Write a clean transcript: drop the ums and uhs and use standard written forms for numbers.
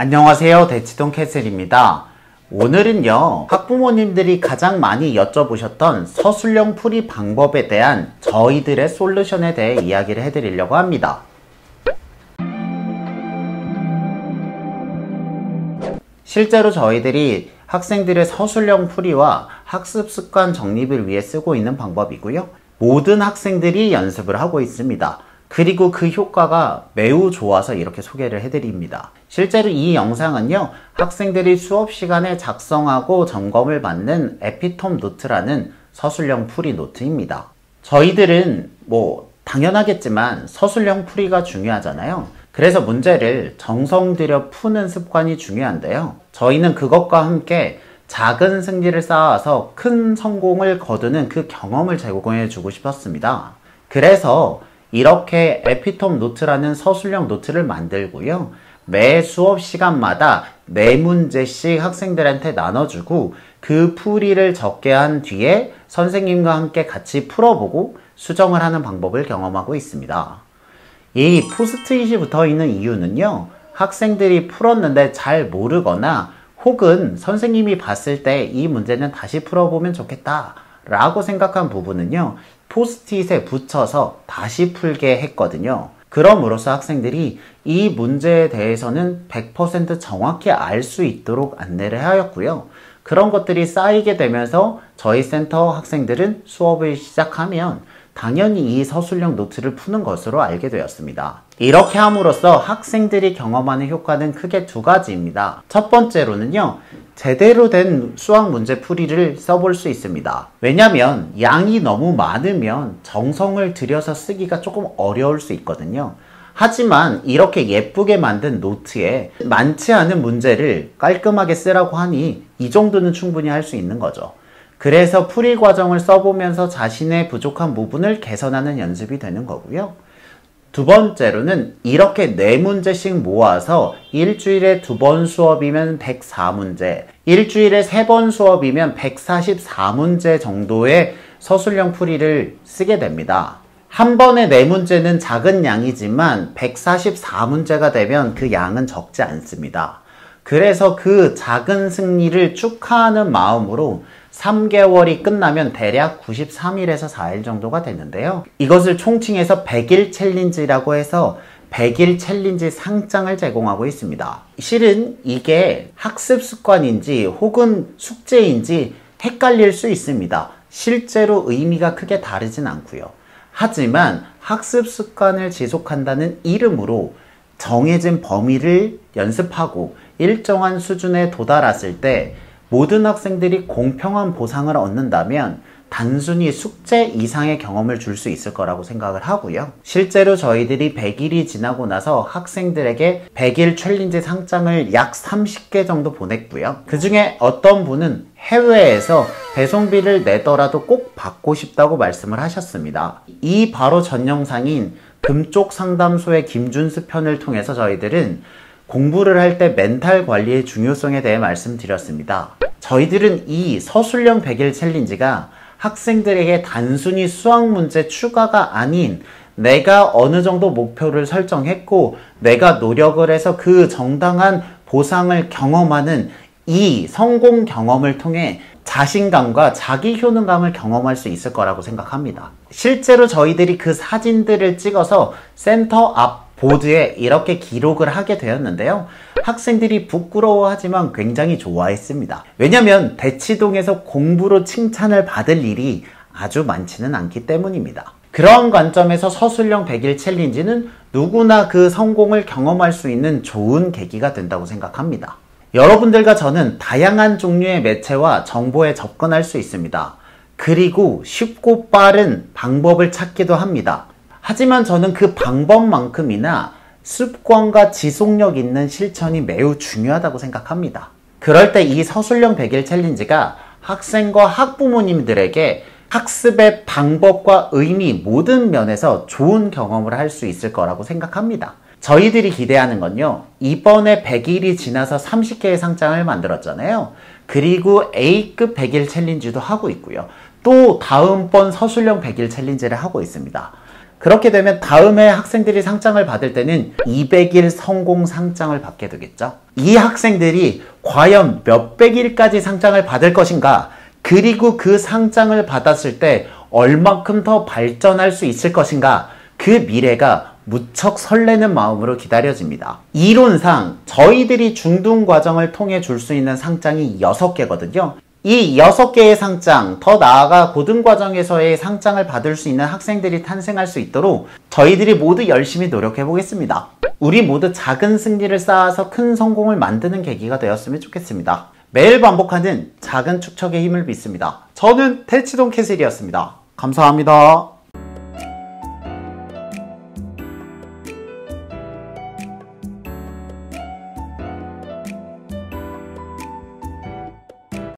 안녕하세요, 대치동 캐슬입니다. 오늘은요, 학부모님들이 가장 많이 여쭤보셨던 서술형 풀이 방법에 대한 저희들의 솔루션에 대해 이야기를 해드리려고 합니다. 실제로 저희들이 학생들의 서술형 풀이와 학습 습관 정립을 위해 쓰고 있는 방법이고요. 모든 학생들이 연습을 하고 있습니다. 그리고 그 효과가 매우 좋아서 이렇게 소개를 해드립니다. 실제로 이 영상은요, 학생들이 수업 시간에 작성하고 점검을 받는 에피톰 노트라는 서술형 풀이 노트입니다. 저희들은 당연하겠지만 서술형 풀이가 중요하잖아요. 그래서 문제를 정성 들여 푸는 습관이 중요한데요. 저희는 그것과 함께 작은 승리를 쌓아서 큰 성공을 거두는 그 경험을 제공해 주고 싶었습니다. 그래서 이렇게 에피톰 노트라는 서술형 노트를 만들고요. 매 수업 시간마다 4문제씩 학생들한테 나눠주고 그 풀이를 적게 한 뒤에 선생님과 함께 같이 풀어보고 수정을 하는 방법을 경험하고 있습니다. 이 포스트잇이 붙어 있는 이유는요, 학생들이 풀었는데 잘 모르거나 혹은 선생님이 봤을 때 이 문제는 다시 풀어보면 좋겠다 라고 생각한 부분은요, 포스트잇에 붙여서 다시 풀게 했거든요. 그럼으로써 학생들이 이 문제에 대해서는 100% 정확히 알 수 있도록 안내를 하였고요. 그런 것들이 쌓이게 되면서 저희 센터 학생들은 수업을 시작하면 당연히 이 서술형 노트를 푸는 것으로 알게 되었습니다. 이렇게 함으로써 학생들이 경험하는 효과는 크게 2가지입니다. 첫 번째로는요, 제대로 된 수학 문제 풀이를 써볼 수 있습니다. 왜냐면 양이 너무 많으면 정성을 들여서 쓰기가 조금 어려울 수 있거든요. 하지만 이렇게 예쁘게 만든 노트에 많지 않은 문제를 깔끔하게 쓰라고 하니 이 정도는 충분히 할 수 있는 거죠. 그래서 풀이 과정을 써보면서 자신의 부족한 부분을 개선하는 연습이 되는 거고요. 두 번째로는 이렇게 4문제씩 모아서 일주일에 2번 수업이면 104문제, 일주일에 3번 수업이면 144문제 정도의 서술형 풀이를 쓰게 됩니다. 한 번에 4문제는 작은 양이지만 144문제가 되면 그 양은 적지 않습니다. 그래서 그 작은 승리를 축하하는 마음으로 3개월이 끝나면 대략 93일에서 4일 정도가 되는데요. 이것을 총칭해서 100일 챌린지라고 해서 100일 챌린지 상장을 제공하고 있습니다. 실은 이게 학습 습관인지 혹은 숙제인지 헷갈릴 수 있습니다. 실제로 의미가 크게 다르진 않고요. 하지만 학습 습관을 지속한다는 이름으로 정해진 범위를 연습하고 일정한 수준에 도달했을 때 모든 학생들이 공평한 보상을 얻는다면 단순히 숙제 이상의 경험을 줄 수 있을 거라고 생각을 하고요. 실제로 저희들이 100일이 지나고 나서 학생들에게 100일 챌린지 상장을 약 30개 정도 보냈고요. 그 중에 어떤 분은 해외에서 배송비를 내더라도 꼭 받고 싶다고 말씀을 하셨습니다. 이 바로 전 영상인 금쪽 상담소의 김준수 편을 통해서 저희들은 공부를 할 때 멘탈 관리의 중요성에 대해 말씀드렸습니다. 저희들은 이 서술형 100일 챌린지가 학생들에게 단순히 수학 문제 추가가 아닌 내가 어느 정도 목표를 설정했고 내가 노력을 해서 그 정당한 보상을 경험하는 이 성공 경험을 통해 자신감과 자기 효능감을 경험할 수 있을 거라고 생각합니다. 실제로 저희들이 그 사진들을 찍어서 센터 앞 보드에 이렇게 기록을 하게 되었는데요. 학생들이 부끄러워하지만 굉장히 좋아했습니다. 왜냐면 대치동에서 공부로 칭찬을 받을 일이 아주 많지는 않기 때문입니다. 그런 관점에서 서술형 100일 챌린지는 누구나 그 성공을 경험할 수 있는 좋은 계기가 된다고 생각합니다. 여러분들과 저는 다양한 종류의 매체와 정보에 접근할 수 있습니다. 그리고 쉽고 빠른 방법을 찾기도 합니다. 하지만 저는 그 방법만큼이나 습관과 지속력 있는 실천이 매우 중요하다고 생각합니다. 그럴 때 이 서술형 100일 챌린지가 학생과 학부모님들에게 학습의 방법과 의미 모든 면에서 좋은 경험을 할 수 있을 거라고 생각합니다. 저희들이 기대하는 건요, 이번에 100일이 지나서 30개의 상장을 만들었잖아요. 그리고 A급 100일 챌린지도 하고 있고요. 또 다음번 서술형 100일 챌린지를 하고 있습니다. 그렇게 되면 다음에 학생들이 상장을 받을 때는 200일 성공 상장을 받게 되겠죠. 이 학생들이 과연 몇백 일까지 상장을 받을 것인가, 그리고 그 상장을 받았을 때 얼만큼 더 발전할 수 있을 것인가, 그 미래가 무척 설레는 마음으로 기다려집니다. 이론상 저희들이 중등 과정을 통해 줄 수 있는 상장이 6개거든요. 이 6개의 상장, 더 나아가 고등과정에서의 상장을 받을 수 있는 학생들이 탄생할 수 있도록 저희들이 모두 열심히 노력해 보겠습니다. 우리 모두 작은 승리를 쌓아서 큰 성공을 만드는 계기가 되었으면 좋겠습니다. 매일 반복하는 작은 축척의 힘을 믿습니다. 저는 태치동 캐슬이었습니다. 감사합니다.